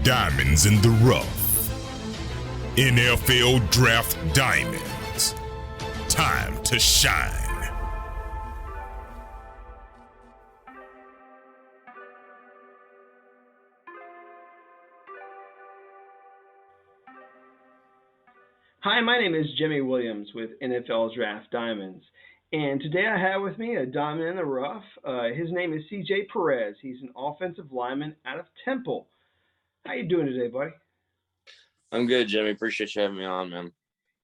Diamonds in the rough. NFL Draft Diamonds. Time to shine. Hi, my name is Jimmy Williams with NFL Draft Diamonds. And today I have with me a diamond in the rough. His name is CJ Perez. He's an offensive lineman out of Temple. How you doing today, buddy? I'm good, Jimmy. Appreciate you having me on, man.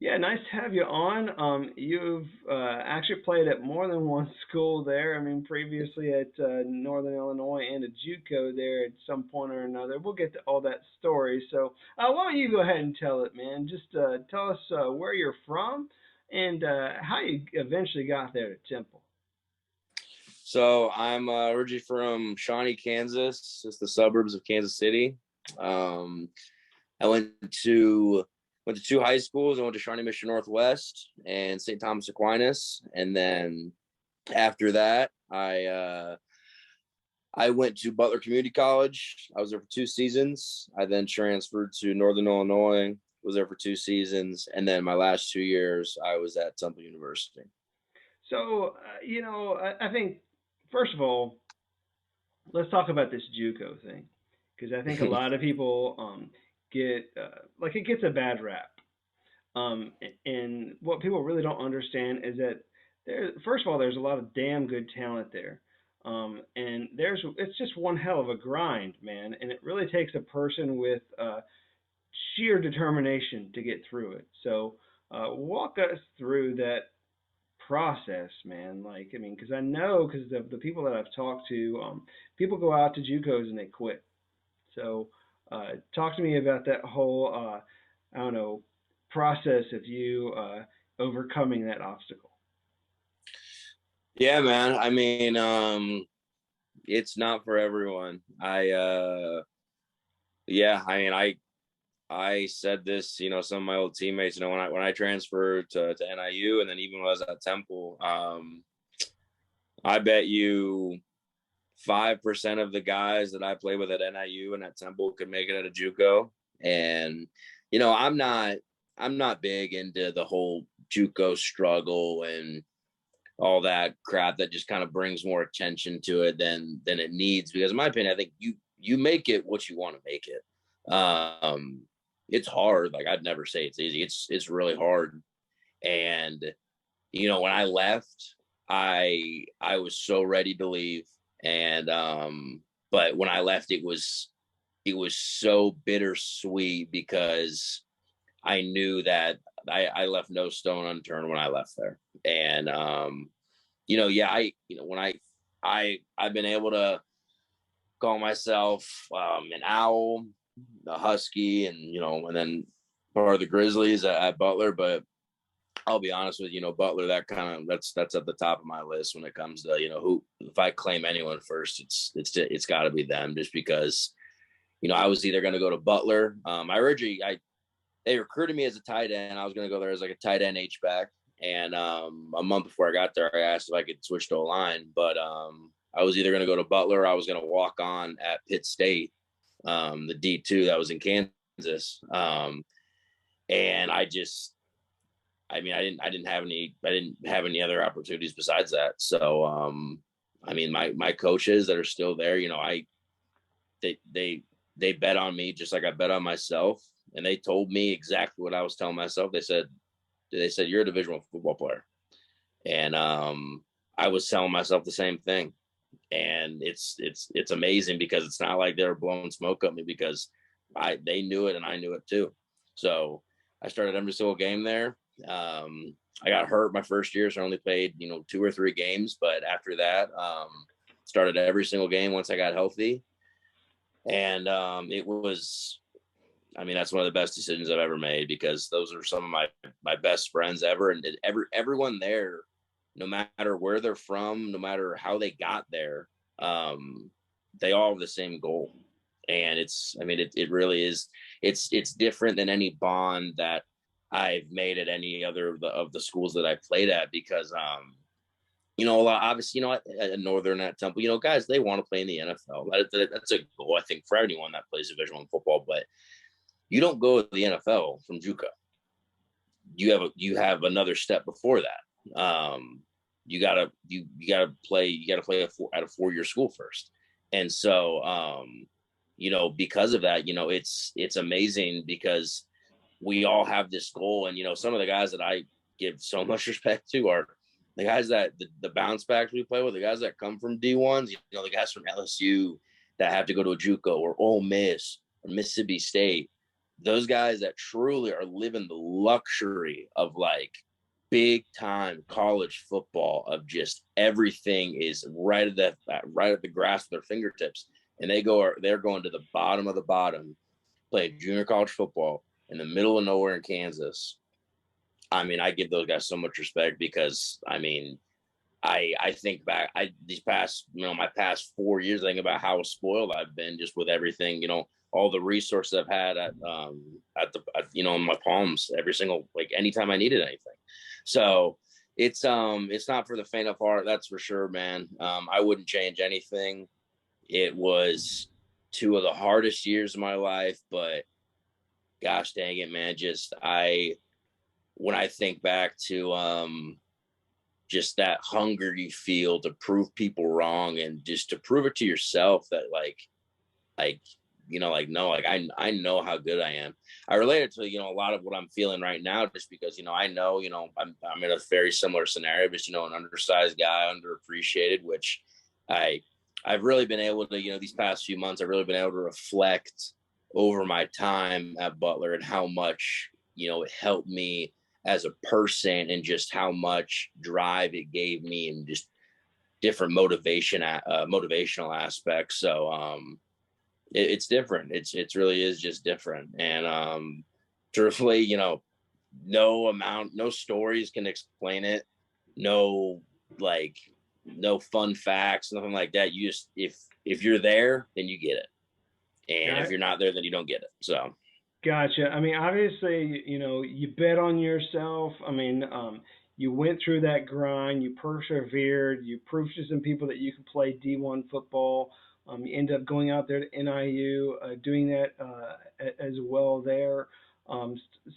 Yeah, nice to have you on. You've actually played at more than one school there. I mean, previously at Northern Illinois and at Juco there at some point or another. We'll get to all that story. So why don't you go ahead and tell it, man? Just tell us where you're from and how you eventually got there to Temple. So I'm originally from Shawnee, Kansas. It's the suburbs of Kansas City. I went to two high schools. I went to Shawnee Mission Northwest and St. Thomas Aquinas, and then after that, I went to Butler Community College. I was there for 2 seasons. I then transferred to Northern Illinois. Was there for 2 seasons, and then my last 2 years, I was at Temple University. So, I think, first of all, let's talk about this JUCO thing, because I think a lot of people get it gets a bad rap. And what people really don't understand is that first of all, there's a lot of damn good talent there. And it's just one hell of a grind, man. And it really takes a person with sheer determination to get through it. So walk us through that process, man. Because I know, because the people that I've talked to, people go out to JUCOs and they quit. So talk to me about that whole, I don't know, process of you overcoming that obstacle. Yeah, man. I mean, it's not for everyone. I said this, some of my old teammates, when I transferred to NIU, and then even when I was at Temple, I bet you 5% of the guys that I play with at NIU and at Temple could make it at a JUCO. And, I'm not big into the whole JUCO struggle and all that crap that just kind of brings more attention to it than it needs. Because in my opinion, I think you make it what you want to make it. It's hard. Like, I'd never say it's easy. It's really hard. And, when I left, I was so ready to leave. And, but when I left, it was so bittersweet because I knew that I left no stone unturned when I left there. And, I've been able to call myself an owl, a husky, and then part of the Grizzlies at Butler. But I'll be honest with you, Butler, that's at the top of my list when it comes to, who, if I claim anyone first, it's got to be them, just because, I was either going to go to Butler. They recruited me as a tight end. I was going to go there as like a tight end H-back. And a month before I got there, I asked if I could switch to a line. But I was either going to go to Butler or I was going to walk on at Pitt State, the D2 that was in Kansas. And I didn't have any other opportunities besides that. So, my coaches that are still there, they bet on me just like I bet on myself. And they told me exactly what I was telling myself. They said, you're a Division I football player. And I was telling myself the same thing. And it's amazing because it's not like they were blowing smoke at me, because they knew it and I knew it too. So I started every single game there. I got hurt my first year, so I only played, 2 or 3 games. But after that, started every single game once I got healthy. And that's one of the best decisions I've ever made, because those are some of my best friends ever. And everyone there, no matter where they're from, no matter how they got there, they all have the same goal. And it really is, it's different than any bond that I've made at any other of the schools that I played at, because you know, a lot, obviously, you know, at Northern, at Temple, you know, guys, they want to play in the NFL. That's a goal, I think, for anyone that plays Division I football. But you don't go to the NFL from Juco. You have another step before that. You gotta play at a 4-year school first, and so you know, because of that, you know, it's amazing because we all have this goal, and you know, some of the guys that I give so much respect to are the guys that the bounce backs we play with, the guys that come from D1s, you know, the guys from LSU that have to go to a JUCO or Ole Miss or Mississippi State. Those guys that truly are living the luxury of like big time college football, of just everything is right at the grasp of their fingertips, and they're going to the bottom of the bottom, playing junior college football in the middle of nowhere in Kansas. I mean, I give those guys so much respect because, I mean, I think back, these past, you know, my past 4 years, I think about how spoiled I've been just with everything, you know, all the resources I've had you know, in my palms every single, like, anytime I needed anything. So it's not for the faint of heart. That's for sure, man. I wouldn't change anything. It was 2 of the hardest years of my life, but gosh dang it, man. When I think back to just that hunger you feel to prove people wrong, and just to prove it to yourself that like you know, like, no, like I know how good I am. I relate it to, you know, a lot of what I'm feeling right now, just because, you know, I know, you know, I'm in a very similar scenario, but, you know, an undersized guy, underappreciated, which I've really been able to, you know, these past few months, I've really been able to reflect over my time at Butler and how much, you know, it helped me as a person, and just how much drive it gave me, and just different motivational aspects. So it's different. It's really is just different. And truthfully, you know, no stories can explain it. No, like, no fun facts, nothing like that. You just, if you're there, then you get it. And if you're not there, then you don't get it. So Gotcha. I mean, obviously, you know, you bet on yourself. I mean, you went through that grind, you persevered, you proved to some people that you could play D1 football. You end up going out there to NIU, doing that as well there,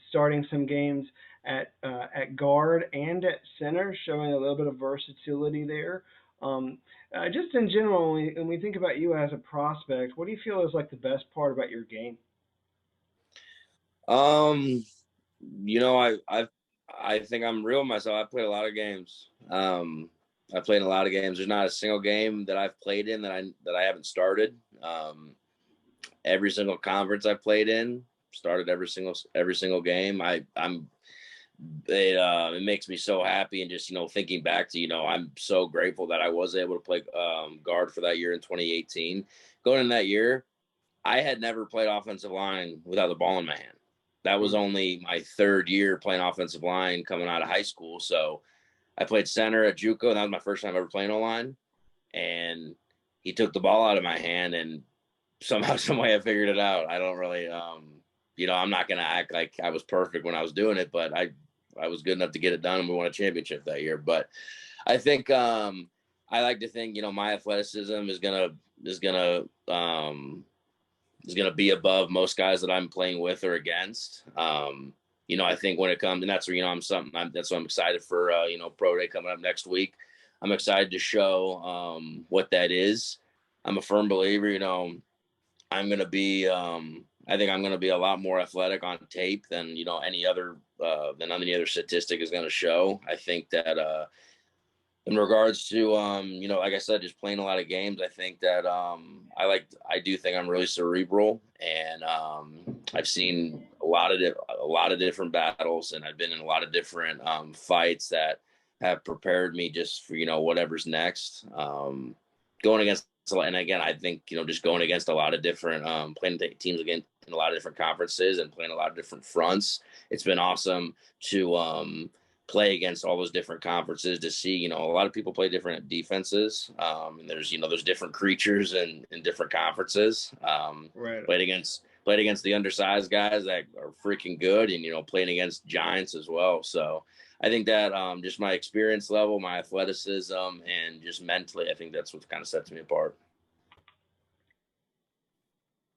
starting some games at guard and at center, showing a little bit of versatility there. Just in general, when we think about you as a prospect, what do you feel is like the best part about your game? um you know, I think I'm real with myself. I played a lot of games. I played in a lot of games. There's not a single game that I've played in that I haven't started. Every single conference I played in, started every single game. It makes me so happy, and just, you know, thinking back to, you know, I'm so grateful that I was able to play guard for that year in 2018. Going in that year, I had never played offensive line without the ball in my hand. That was only my 3rd year playing offensive line coming out of high school. So I played center at JUCO, and that was my first time ever playing O-line. And he took the ball out of my hand, and somehow, some way I figured it out. I don't really, you know, I'm not going to act like I was perfect when I was doing it, but I was good enough to get it done, and we won a championship that year. But I think, I like to think, you know, my athleticism is going to be above most guys that I'm playing with or against. You know, I think when it comes, and that's where, you know, that's what I'm excited for, you know, Pro Day coming up next week. I'm excited to show what that is. I'm a firm believer, you know, I think I'm going to be a lot more athletic on tape than, you know, any other statistic is going to show. I think that, in regards to, you know, like I said, just playing a lot of games, I think that I do think I'm really cerebral, and I've seen a lot of different battles, and I've been in a lot of different fights that have prepared me just for, you know, whatever's next. Going against, and again, I think, you know, just going against a lot of different playing teams again in a lot of different conferences and playing a lot of different fronts. It's been awesome to play against all those different conferences, to see, you know, a lot of people play different defenses. And there's, you know, there's different creatures in different conferences. Right. Played against the undersized guys that are freaking good, and, you know, playing against giants as well. So I think that just my experience level, my athleticism, and just mentally, I think that's what kind of sets me apart.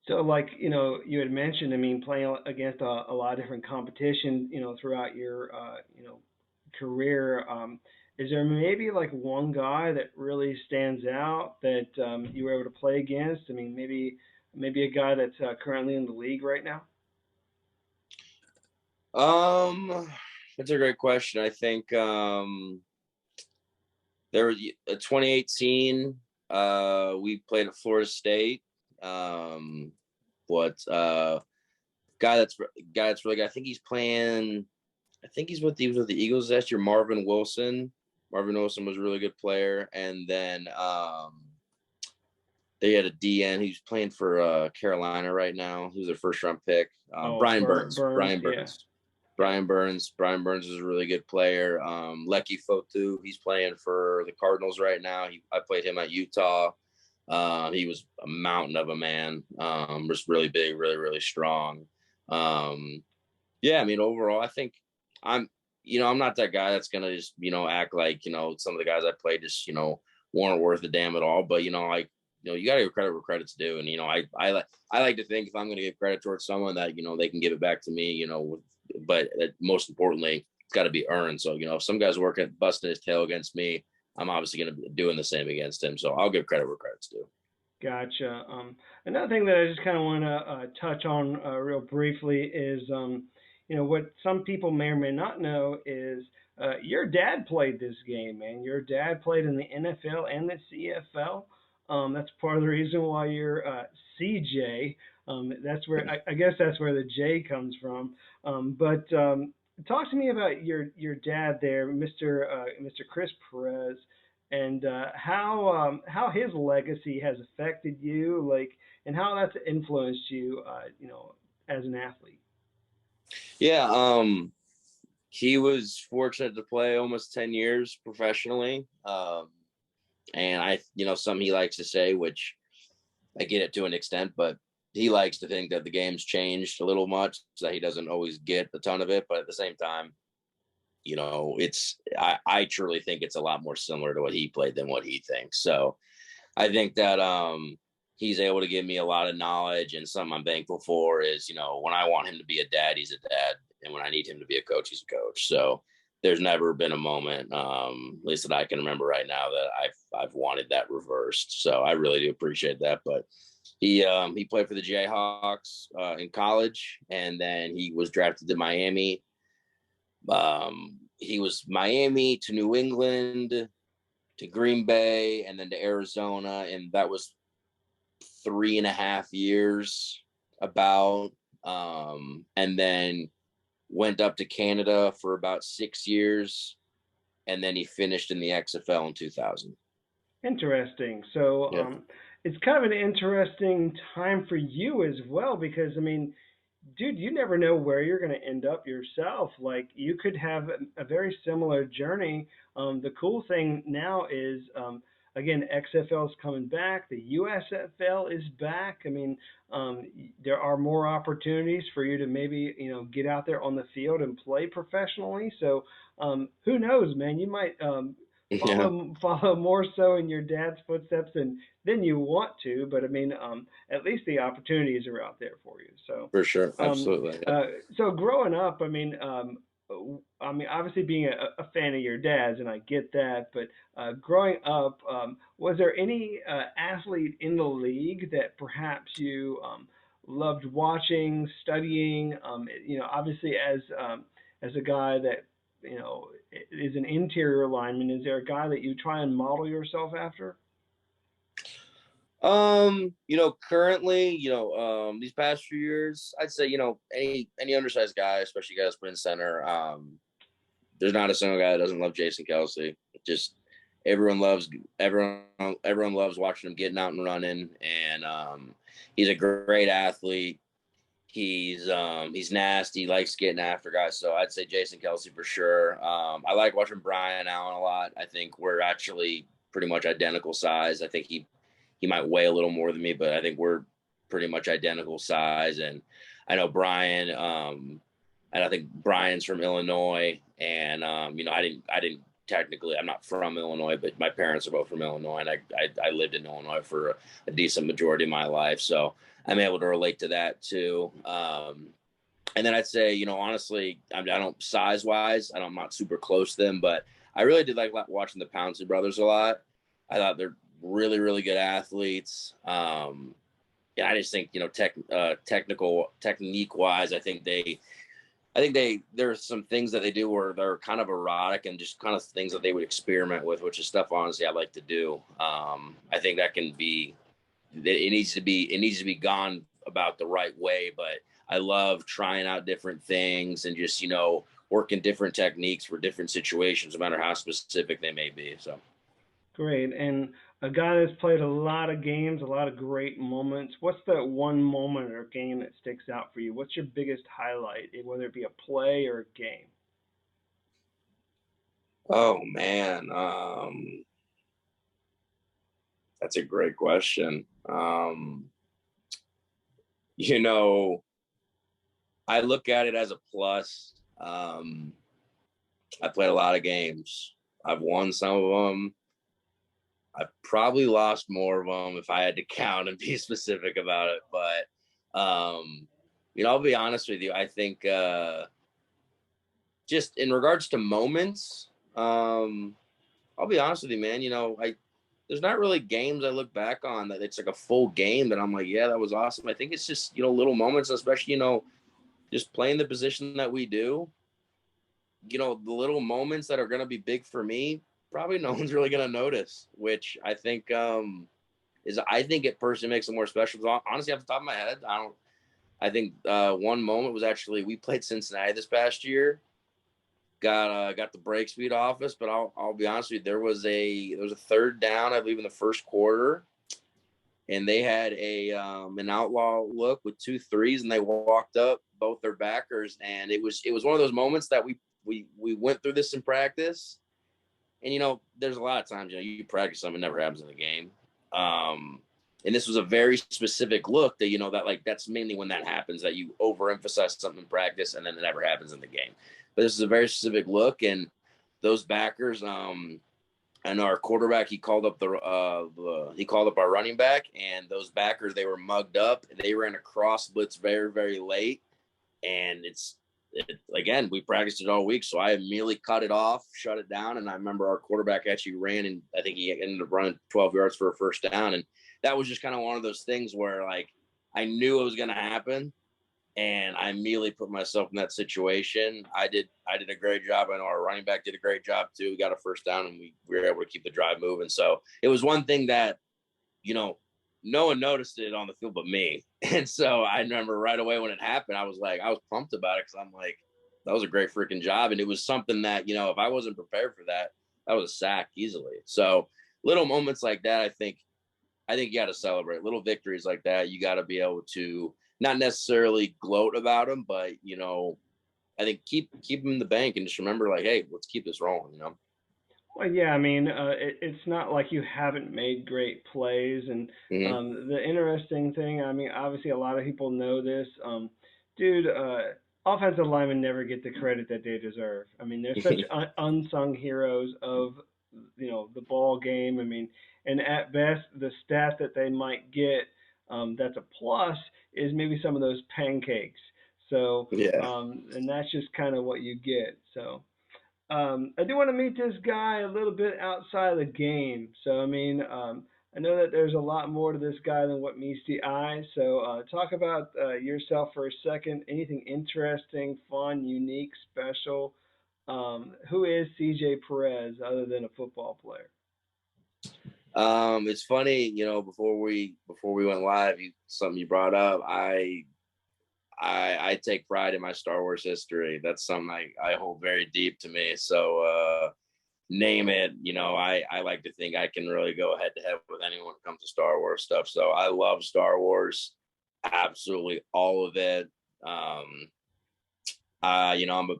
So, like, you had mentioned, I mean, playing against a lot of different competition, throughout your, career. Is there maybe like one guy that really stands out that you were able to play against? I mean, maybe a guy that's currently in the league right now. Um, that's a great question. I think there was 2018. We played at Florida State. What guy that's really good. I think he's playing. I think he was with the Eagles last year. Marvin Wilson. Marvin Wilson was a really good player, and then they had a DN. He's playing for Carolina right now. He was their first round pick. Oh, Brian Burns. Brian yeah. Burns. Brian Burns. Brian Burns is a really good player. Lecky Fotu. He's playing for the Cardinals right now. I played him at Utah. He was a mountain of a man. Was really big, really, really strong. Yeah, I mean, overall, I think I'm not that guy that's gonna just, act like, some of the guys I played just, weren't worth a damn at all. But, you gotta give credit where credit's due. And, I like to think if I'm gonna give credit towards someone that, they can give it back to me, but most importantly, it's got to be earned. So, if some guy's busting his tail against me, I'm obviously going to be doing the same against him. So I'll give credit where credit's due. Gotcha. Another thing that I just kind of want to touch on real briefly is, what some people may or may not know is your dad played this game, man. Your dad played in the NFL and the CFL. That's part of the reason why you're CJ. That's where I guess that's where the J comes from. But talk to me about your dad there, Mr. Chris Perez, and how his legacy has affected you, like, and how that's influenced you, as an athlete. Yeah, he was fortunate to play almost 10 years professionally. And something he likes to say, which I get it to an extent, but he likes to think that the game's changed a little much, so that he doesn't always get a ton of it. But at the same time, I truly think it's a lot more similar to what he played than what he thinks. So I think that he's able to give me a lot of knowledge, and something I'm thankful for is, when I want him to be a dad, he's a dad. And when I need him to be a coach, he's a coach. So there's never been a moment, at least that I can remember right now, that I've wanted that reversed. So I really do appreciate that. But he played for the Jayhawks in college, and then he was drafted to Miami. He was Miami to New England to Green Bay and then to Arizona, and that was 3.5 years about. And then went up to Canada for about 6 years, and then he finished in the XFL in 2000. Interesting. So Yeah. It's kind of an interesting time for you as well, because I mean, dude, you never know where you're going to end up yourself. Like, you could have a very similar journey. The cool thing now is, again, XFL is coming back. The USFL is back. I mean, there are more opportunities for you to maybe, get out there on the field and play professionally. So who knows, man? You might follow more so in your dad's footsteps than you want to. But I mean, at least the opportunities are out there for you. So For sure, absolutely. so growing up, I mean, obviously being a fan of your dad's, and I get that, but growing up, was there any athlete in the league that perhaps you loved watching, studying? Obviously as a guy that is an interior lineman, is there a guy that you try and model yourself after? Currently, these past few years, I'd say, any undersized guy, especially guys put in center, there's not a single guy that doesn't love Jason Kelsey. Just everyone loves watching him getting out and running. And he's a great athlete. He's nasty, likes getting after guys. So I'd say Jason Kelsey for sure. I like watching Brian Allen a lot. I think we're actually pretty much identical size. I think he might weigh a little more than me, but I think we're pretty much identical size. And I know Brian, and I think Brian's from Illinois, and you know, I didn't technically, I'm not from Illinois, but my parents are both from Illinois, and I lived in Illinois for a decent majority of my life, so I'm able to relate to that too. And then I'd say, you know, honestly, I don't size wise, I'm not super close to them, but I really did like watching the Pouncey brothers a lot. I thought they're really, really good athletes. Yeah, I just think, you know, technique wise, I think there's some things that they do where they're kind of erotic and just kind of things that they would experiment with, which is stuff honestly I like to do. I think that can be, it needs to be gone about the right way, but I love trying out different things and just, you know, working different techniques for different situations, no matter how specific they may be. So. Great. And a guy that's played a lot of games, a lot of great moments. What's that one moment or game that sticks out for you? What's your biggest highlight, whether it be a play or a game? Oh man, that's a great question. You know, I look at it as a plus. I played a lot of games. I've won some of them. I've probably lost more of them if I had to count and be specific about it. But, you know, I'll be honest with you. I think just in regards to moments, I'll be honest with you, man. You know, there's not really games I look back on that it's like a full game that I'm like, yeah, that was awesome. I think it's just, you know, little moments, especially, you know, just playing the position that we do, you know, the little moments that are going to be big for me, probably no one's really going to notice, which I think I think it personally makes it more special. Honestly, off the top of my head, I think one moment was actually, we played Cincinnati this past year, got the break speed off us, but I'll be honest with you, there was a third down, I believe, in the first quarter, and they had an outlaw look with 2 threes, and they walked up both their backers, and it was one of those moments that we went through this in practice, and you know, there's a lot of times, you know, you practice something, it never happens in the game, and this was a very specific look that, you know, that like that's mainly when that happens, that you overemphasize something in practice and then it never happens in the game. But this is a very specific look, and those backers, and our quarterback, he called up our running back, and those backers, they were mugged up. They ran a cross blitz very, very late, and again, we practiced it all week, so I immediately cut it off, shut it down, and I remember our quarterback actually ran, and I think he ended up running 12 yards for a first down, and that was just kind of one of those things where like I knew it was going to happen, and I immediately put myself in that situation. I did a great job. I know our running back did a great job too. We got a first down, and we were able to keep the drive moving. So it was one thing that, you know, no one noticed it on the field but me. And so I remember right away when it happened, I was pumped about it, because I'm like, that was a great freaking job. And it was something that, you know, if I wasn't prepared for that, that was a sack easily. So little moments like that, I think you got to celebrate little victories like that. You got to be able to not necessarily gloat about them, but, you know, I think keep them in the bank and just remember, like, hey, let's keep this rolling, you know? Well, yeah, I mean, it's not like you haven't made great plays. And Mm-hmm. the interesting thing, I mean, obviously a lot of people know this. Dude, offensive linemen never get the credit that they deserve. I mean, they're such unsung heroes of, you know, the ball game. I mean, and at best, the stat that they might get, that's a plus, is maybe some of those pancakes. So, Yeah. and that's just kind of what you get. So. I do want to meet this guy a little bit outside of the game. So, I mean, I know that there's a lot more to this guy than what meets the eye. So, talk about yourself for a second. Anything interesting, fun, unique, special? Who is CJ Perez other than a football player? It's funny, you know, before we went live, something you brought up, I take pride in my Star Wars history. That's something I hold very deep to me. So name it, you know, I like to think I can really go head to head with anyone when it comes to Star Wars stuff. So I love Star Wars, absolutely all of it. You know,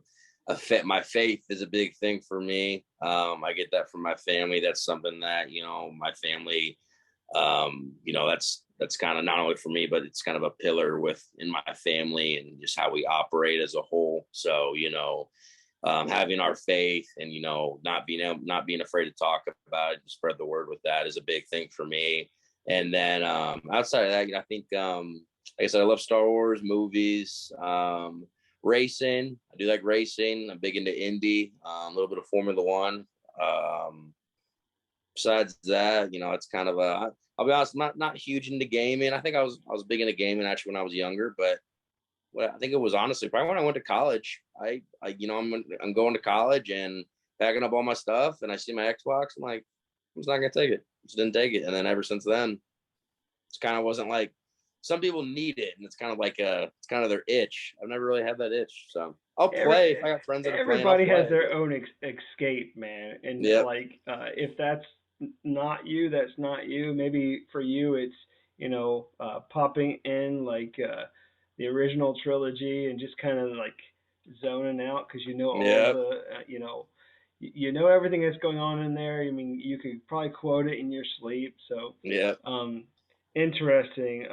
my faith is a big thing for me. I get that from my family. That's something that, you know, my family That's kind of not only for me, but it's kind of a pillar in my family and just how we operate as a whole. So, having our faith and, not being afraid to talk about it, spread the word with that is a big thing for me. And then outside of that, I think, like I said, I love Star Wars movies, racing. I do like racing. I'm big into Indy, a little bit of Formula One. Besides that, it's kind of I'll be honest, not huge into gaming. I think I was big into gaming actually when I was younger, but I think it was honestly probably when I went to college. I'm going to college and packing up all my stuff, and I see my Xbox. I'm like, I'm just not gonna take it. Just didn't take it, and then ever since then, it's kind of wasn't like some people need it, and it's kind of like it's kind of their itch. I've never really had that itch, so I'll play if I got friends that are playing. Everybody has their own escape, man, and yep. If that's not you, that's not you. Maybe for you, it's popping in the original trilogy and just kind of like zoning out because all yep. the you know everything that's going on in there. I mean, you could probably quote it in your sleep. So yeah. Interesting.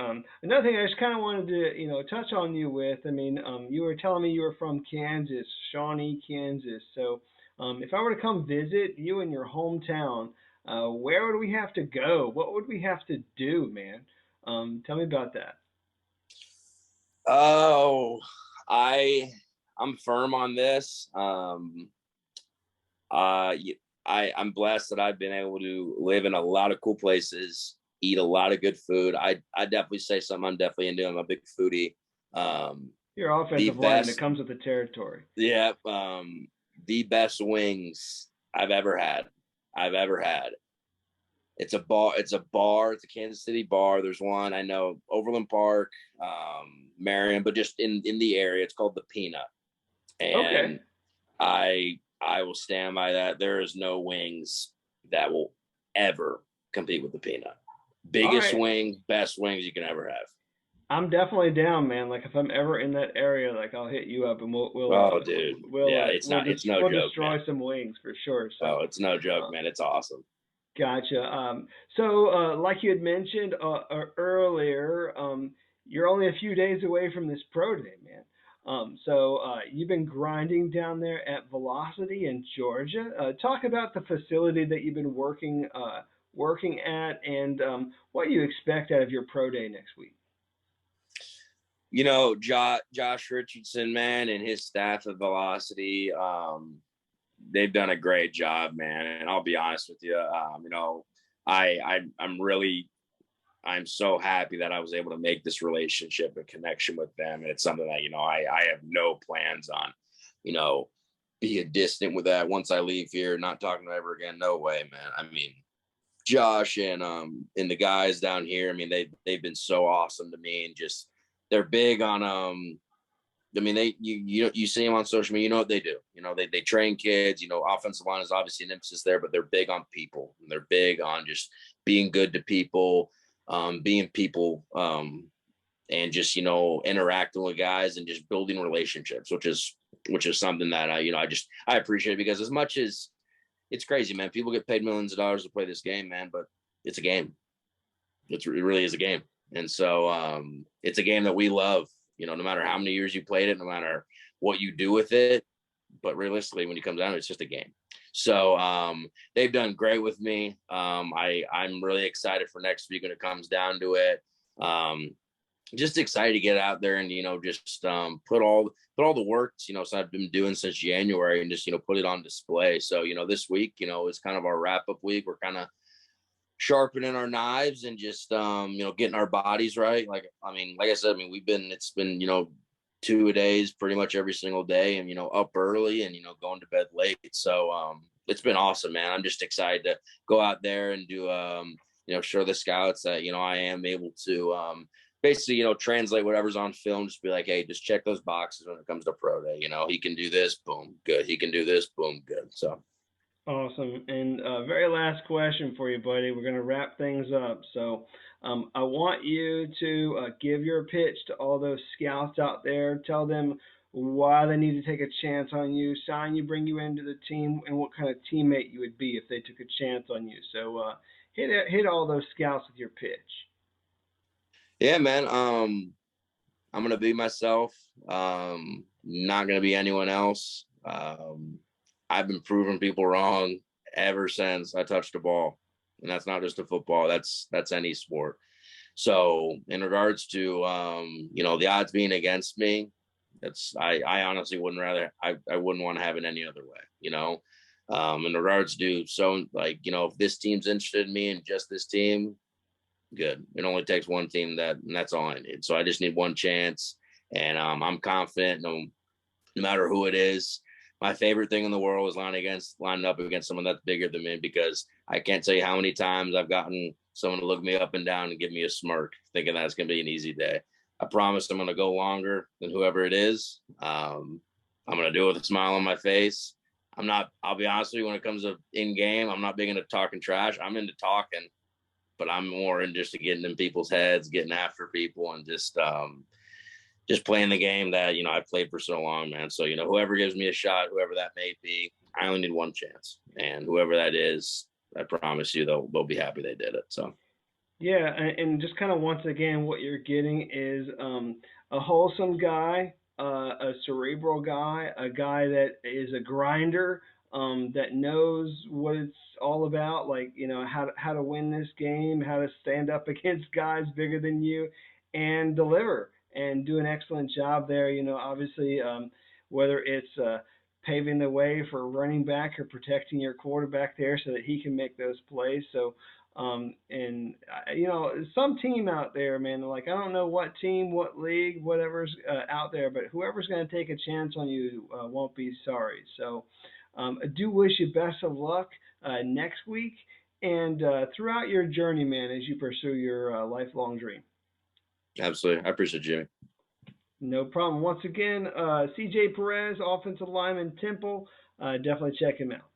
Another thing I just kind of wanted to touch on you with. I mean, you were telling me you were from Kansas, Shawnee, Kansas. So if I were to come visit you in your hometown, where would we have to go? What would we have to do, man? Tell me about that. Oh, I'm firm on this. I'm blessed that I've been able to live in a lot of cool places, eat a lot of good food. I definitely say something I'm definitely into. I'm a big foodie. Your offensive line that comes with the territory. Yeah. The best wings I've ever had. It's a bar. It's a Kansas City bar. There's one I know, Overland Park, Marion, but just in the area. It's called the Peanut, and okay. I will stand by that. There is no wings that will ever compete with the Peanut. Biggest wings, best wings you can ever have. I'm definitely down, man. Like if I'm ever in that area, like I'll hit you up and we'll dude. It's no joke. We'll destroy some wings for sure. So it's no joke, man. It's awesome. Gotcha. Like you had mentioned earlier, you're only a few days away from this pro day, man. You've been grinding down there at Velocity in Georgia. Talk about the facility that you've been working at and what you expect out of your pro day next week. Josh Richardson, man, and his staff at Velocity, they've done a great job, man. And I'll be honest with you, I'm so happy that I was able to make this relationship and connection with them. And it's something that, I have no plans on, being distant with that once I leave here, not talking to ever again. No way, man. I mean, Josh and the guys down here, I mean, they've been so awesome to me, and just, they're big on, I mean, you see them on social media, what they do. They train kids, offensive line is obviously an emphasis there, but they're big on people. And they're big on just being good to people, being people, and just, interacting with guys and just building relationships, which is something that I appreciate, because as much as it's crazy, man, people get paid millions of dollars to play this game, man, but it's a game. It really is a game. And so it's a game that we love, no matter how many years you played it, no matter what you do with it. But realistically, when you come down to it, it's just a game. So they've done great with me. I'm really excited for next week when it comes down to it. Just excited to get out there and, just put all the work, so I've been doing since January, and just, put it on display. So, this week, is kind of our wrap up week. We're kind of sharpening our knives and just getting our bodies right. Like I said, it's been 2 days pretty much every single day, and up early and going to bed late. So it's been awesome, man. I'm just excited to go out there and do show the scouts that I am able to basically translate whatever's on film. Just be like, hey, just check those boxes when it comes to pro day. He can do this, boom, good. He can do this, boom, good. So awesome. And very last question for you, buddy. We're going to wrap things up. So I want you to give your pitch to all those scouts out there. Tell them why they need to take a chance on you, sign you, bring you into the team, and what kind of teammate you would be if they took a chance on you. So hit all those scouts with your pitch. Yeah, man. I'm gonna be myself. Not gonna be anyone else. I've been proving people wrong ever since I touched the ball, and that's not just a football. That's any sport. So, in regards to the odds being against me, I honestly wouldn't I wouldn't want to have it any other way. In regards to if this team's interested in me and just this team, good. It only takes one team and that's all I need. So I just need one chance, and I'm confident. No matter who it is, my favorite thing in the world is lining up against someone that's bigger than me, because I can't tell you how many times I've gotten someone to look me up and down and give me a smirk, thinking that's going to be an easy day. I promise I'm going to go longer than whoever it is. I'm going to do it with a smile on my face. I'll be honest with you, when it comes to in game, I'm not big into talking trash. I'm into talking, but I'm more interested in getting in people's heads, getting after people, and just playing the game that, I've played for so long, man. So, whoever gives me a shot, whoever that may be, I only need one chance. And whoever that is, I promise you they'll be happy they did it. So. Yeah, and just kind of once again, what you're getting is a wholesome guy, a cerebral guy, a guy that is a grinder, that knows what it's all about, like how to win this game, how to stand up against guys bigger than you, and deliver and do an excellent job there. Obviously, whether it's paving the way for running back or protecting your quarterback there so that he can make those plays. So. And some team out there, man, like I don't know what team, what league, whatever's out there, but whoever's going to take a chance on you won't be sorry. So I do wish you best of luck next week and throughout your journey, man, as you pursue your lifelong dream. Absolutely. I appreciate you, Jimmy. No problem. Once again, CJ Perez, offensive lineman, Temple. Definitely check him out.